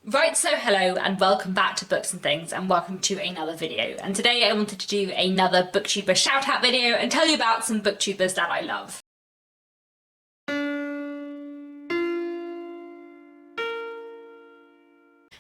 Right, so hello and welcome back to Books and Things, and welcome to another video. And today I wanted to do another booktuber shout out video and tell you about some booktubers that I love.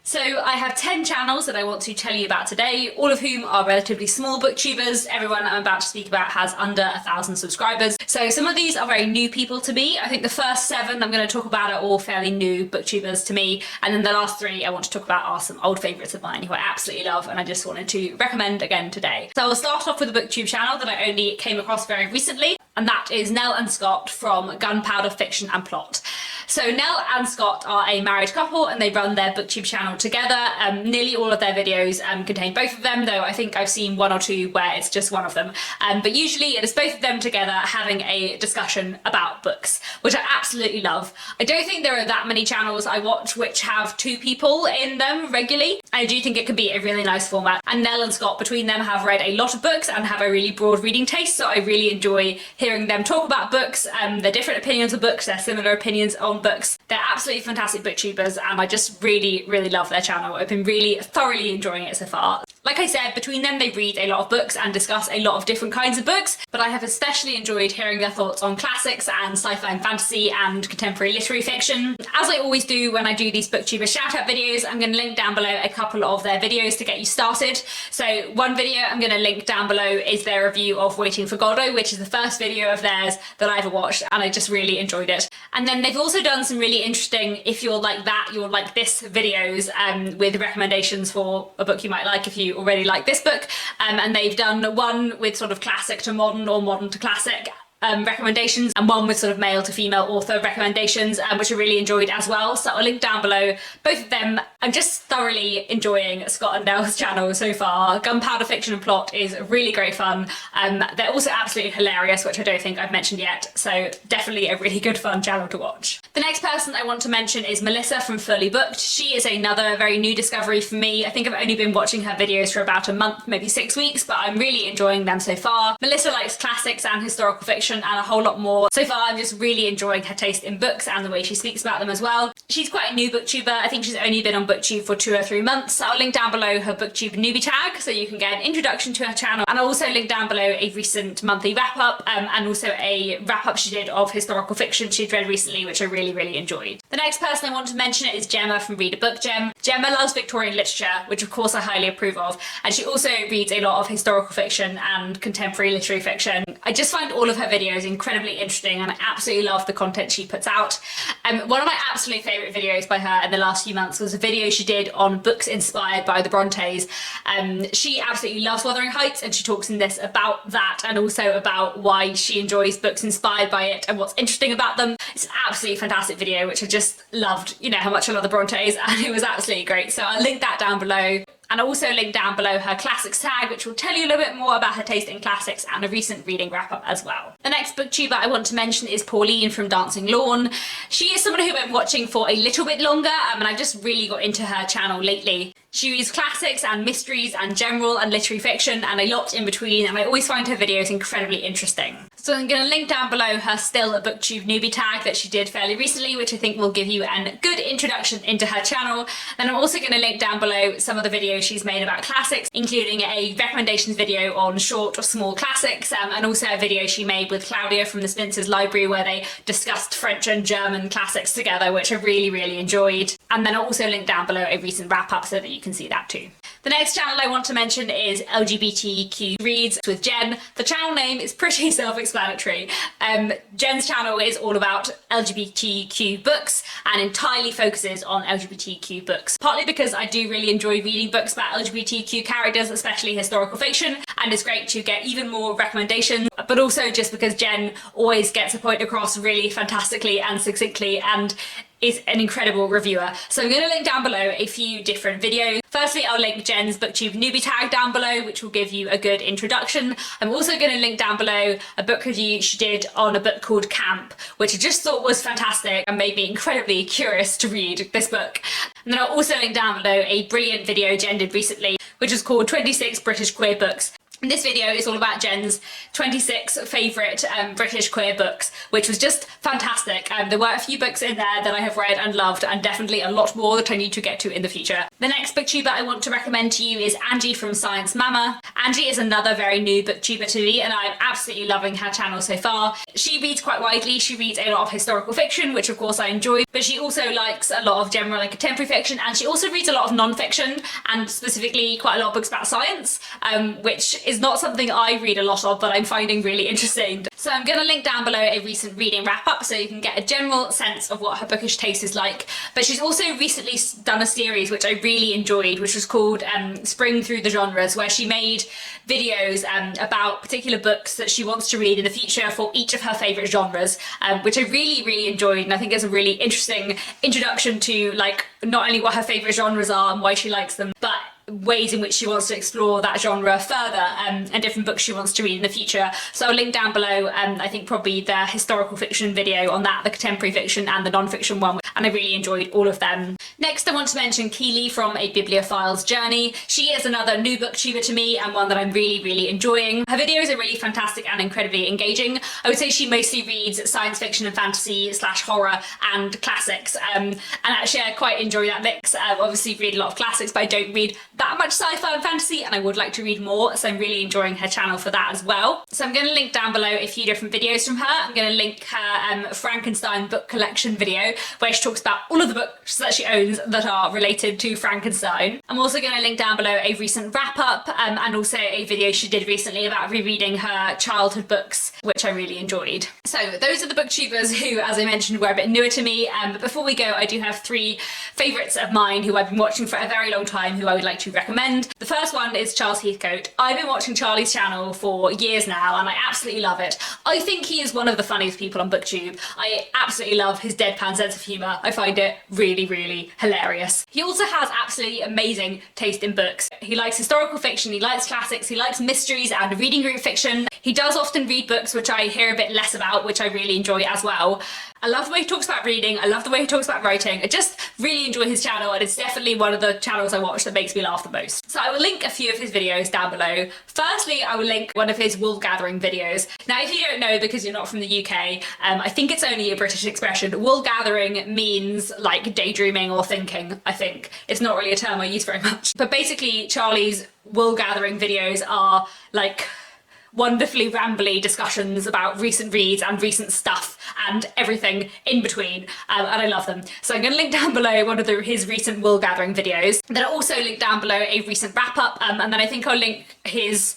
So I have 10 channels that I want to tell you about today, all of whom are relatively small booktubers. Everyone I'm about to speak about has under 1,000 subscribers. So some of these are very new people to me. I think the first 7 I'm going to talk about are all fairly new booktubers to me. And then the last 3 I want to talk about are some old favourites of mine who I absolutely love and I just wanted to recommend again today. So I'll start off with a booktube channel that I only came across very recently, and that is Nell and Scott from Gunpowder Fiction and Plot. So Nell and Scott are a married couple and they run their booktube channel together. Nearly all of their videos contain both of them, though I think I've seen 1 or 2 where it's just one of them. But usually it is both of them together having a discussion about books, which I absolutely love. I don't think there are that many channels I watch which have 2 people in them regularly. I do think it could be a really nice format. And Nell and Scott, between them, have read a lot of books and have a really broad reading taste, so I really enjoy hearing them talk about books, their different opinions of books, their similar opinions on books. They're absolutely fantastic booktubers and I just really love their channel. I've been really thoroughly enjoying it so far. Like I said, between them they read a lot of books and discuss a lot of different kinds of books, but I have especially enjoyed hearing their thoughts on classics and sci-fi and fantasy and contemporary literary fiction. As I always do when I do these booktuber shout out videos, I'm going to link down below a couple of their videos to get you started. So one video I'm going to link down below is their review of Waiting for Godot, which is the first video of theirs that I ever watched and I just really enjoyed it. And then they've also done some really interesting, if you're like that, you'll like this videos with recommendations for a book you might like if you already like this book. And they've done one with sort of classic to modern or modern to classic recommendations, and one with sort of male to female author recommendations, which I really enjoyed as well. So I'll link down below both of them. I'm just thoroughly enjoying Scott and Nell's channel so far. Gunpowder Fiction and Plot is really great fun. They're also absolutely hilarious, which I don't think I've mentioned yet, so definitely a really good fun channel to watch. The next person I want to mention is Melissa from Fully Booked. She is another very new discovery for me. I think I've only been watching her videos for about a month, maybe 6 weeks, but I'm really enjoying them so far. Melissa likes classics and historical fiction and a whole lot more. So far I'm just really enjoying her taste in books and the way she speaks about them as well. She's quite a new booktuber. I think she's only been on booktube for 2 or 3 months. I'll link down below her booktube newbie tag so you can get an introduction to her channel, and I'll also link down below a recent monthly wrap up and also a wrap up she did of historical fiction she'd read recently, which I really enjoyed. The next person I want to mention is Gemma from Read a Book Gem. Gemma loves Victorian literature, which of course I highly approve of, and she also reads a lot of historical fiction and contemporary literary fiction. I just find all of her videos incredibly interesting and I absolutely love the content she puts out. One of my absolute favourite videos by her in the last few months was a video she did on books inspired by the Brontes. She absolutely loves Wuthering Heights and she talks in this about that and also about why she enjoys books inspired by it and what's interesting about them. It's an absolutely fantastic video which I just loved. You know how much I love the Brontes and it was absolutely great, so I'll link that down below. And I'll also link down below her classics tag, which will tell you a little bit more about her taste in classics and a recent reading wrap up as well. The next booktuber I want to mention is Pauline from Dancing Lorne. She is someone who I've been watching for a little bit longer and I just really got into her channel lately. She reads classics and mysteries and general and literary fiction and a lot in between, and I always find her videos incredibly interesting. So I'm going to link down below her Still a Booktube newbie tag that she did fairly recently, which I think will give you a good introduction into her channel. And I'm also going to link down below some of the videos she's made about classics, including a recommendations video on short or small classics, and also a video she made with Claudia from the Spencer's Library where they discussed French and German classics together, which I really enjoyed. And then I'll also link down below a recent wrap up so that you can see that too. The next channel I want to mention is LGBTQ Reads with Jen. The channel name is pretty self-explanatory. Jen's channel is all about LGBTQ books and entirely focuses on LGBTQ books. Partly because I do really enjoy reading books about LGBTQ characters, especially historical fiction, and it's great to get even more recommendations, but also just because Jen always gets a point across really fantastically and succinctly and is an incredible reviewer. So I'm going to link down below a few different videos. Firstly, I'll link Jen's booktube newbie tag down below, which will give you a good introduction. I'm also going to link down below a book review she did on a book called Camp, which I just thought was fantastic and made me incredibly curious to read this book. And then I'll also link down below a brilliant video Jen did recently, which is called 26 British Queer Books. And this video is all about Jen's 26 favourite British queer books, which was just fantastic. There were a few books in there that I have read and loved, and definitely a lot more that I need to get to in the future. The next booktuber I want to recommend to you is Angie from Science Mama. Angie is another very new booktuber to me, and I'm absolutely loving her channel so far. She reads quite widely. She reads a lot of historical fiction, which of course I enjoy, but she also likes a lot of general and contemporary fiction, and she also reads a lot of non-fiction, and specifically quite a lot of books about science, which is not something I read a lot of, but I'm finding really interesting. So I'm going to link down below a recent reading wrap up so you can get a general sense of what her bookish taste is like. But she's also recently done a series which I really enjoyed, which was called Spring Through the Genres, where she made videos about particular books that she wants to read in the future for each of her favourite genres, which I really enjoyed, and I think it's a really interesting introduction to like not only what her favourite genres are and why she likes them, but ways in which she wants to explore that genre further, and different books she wants to read in the future. So I'll link down below I think probably the historical fiction video on that, the contemporary fiction and the non-fiction one, and I really enjoyed all of them. Next I want to mention Keely from A Bibliophiles Journey. She is another new booktuber to me and one that I'm really enjoying. Her videos are really fantastic and incredibly engaging. I would say she mostly reads science fiction and fantasy / horror and classics, and actually I quite enjoy that mix. Obviously read a lot of classics, but I don't read that much sci-fi and fantasy, and I would like to read more, so I'm really enjoying her channel for that as well. So I'm going to link down below a few different videos from her. I'm going to link her Frankenstein book collection video, where she talks about all of the books that she owns that are related to Frankenstein. I'm also going to link down below a recent wrap-up and also a video she did recently about rereading her childhood books, which I really enjoyed. So those are the booktubers who, as I mentioned, were a bit newer to me, but before we go, I do have 3 favourites of mine who I've been watching for a very long time, who I would like to recommend. The first one is Charles Heathcote. I've been watching Charlie's channel for years now and I absolutely love it. I think he is one of the funniest people on BookTube. I absolutely love his deadpan sense of humour. I find it really hilarious. He also has absolutely amazing taste in books. He likes historical fiction, he likes classics, he likes mysteries and reading group fiction. He does often read books which I hear a bit less about, which I really enjoy as well. I love the way he talks about reading, I love the way he talks about writing. I just really enjoy his channel, and it's definitely one of the channels I watch that makes me laugh the most. So I will link a few of his videos down below. Firstly, I will link one of his wool gathering videos. Now, if you don't know, because you're not from the UK, I think it's only a British expression. Wool gathering means like daydreaming or thinking, I think. It's not really a term I use very much. But basically, Charlie's wool gathering videos are like wonderfully rambly discussions about recent reads and recent stuff and everything in between, and I love them. So I'm going to link down below one of his recent wool gathering videos. Then I'll also link down below a recent wrap up, and then I think I'll link his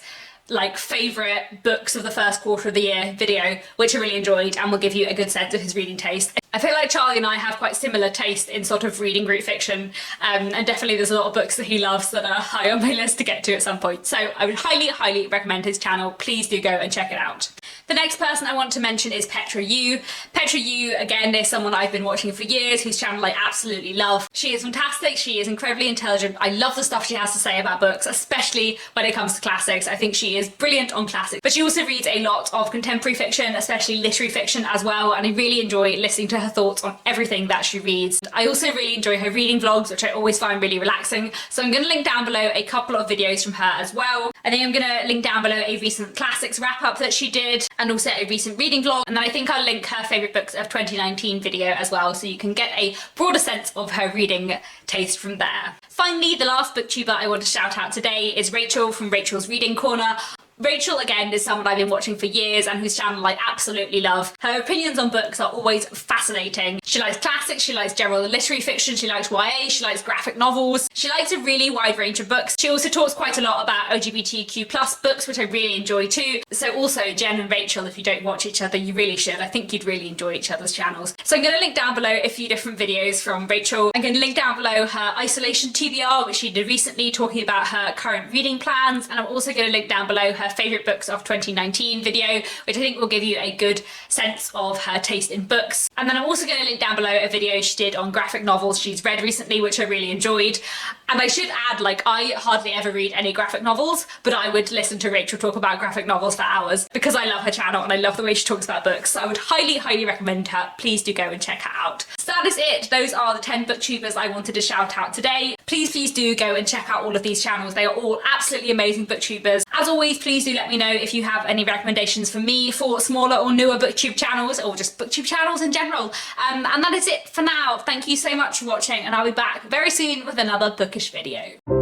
like favourite books of the first quarter of the year video, which I really enjoyed and will give you a good sense of his reading taste. I feel like Charlie and I have quite similar taste in sort of reading group fiction, and definitely there's a lot of books that he loves that are high on my list to get to at some point. So I would highly recommend his channel. Please do go and check it out. The next person I want to mention is Petra Yu. Petra Yu, again, is someone I've been watching for years, whose channel I absolutely love. She is fantastic, she is incredibly intelligent. I love the stuff she has to say about books, especially when it comes to classics. I think she is brilliant on classics, but she also reads a lot of contemporary fiction, especially literary fiction as well, and I really enjoy listening to her thoughts on everything that she reads. I also really enjoy her reading vlogs, which I always find really relaxing, so I'm going to link down below a couple of videos from her as well. I think I'm going to link down below a recent classics wrap-up that she did, and also a recent reading vlog, and then I think I'll link her favourite books of 2019 video as well, so you can get a broader sense of her reading taste from there. Finally, the last booktuber I want to shout out today is Rachel from Rachel's Reading Corner. Rachel, again, is someone I've been watching for years and whose channel I absolutely love. Her opinions on books are always fascinating. She likes classics, she likes general literary fiction, she likes YA, she likes graphic novels. She likes a really wide range of books. She also talks quite a lot about LGBTQ+ books, which I really enjoy too. So also, Jen and Rachel, if you don't watch each other, you really should. I think you'd really enjoy each other's channels. So I'm going to link down below a few different videos from Rachel. I'm going to link down below her isolation TBR, which she did recently, talking about her current reading plans. And I'm also going to link down below her favourite books of 2019 video, which I think will give you a good sense of her taste in books. And then I'm also going to link down below a video she did on graphic novels she's read recently, which I really enjoyed. And I should add, like, I hardly ever read any graphic novels, but I would listen to Rachel talk about graphic novels for hours because I love her channel and I love the way she talks about books. So I would highly, highly recommend her. Please do go and check her out. So that is it. Those are the 10 booktubers I wanted to shout out today. Please do go and check out all of these channels. They are all absolutely amazing booktubers. As always, please do let me know if you have any recommendations for me for smaller or newer booktube channels, or just booktube channels in general. And that is it for now. Thank you so much for watching, and I'll be back very soon with another bookish video.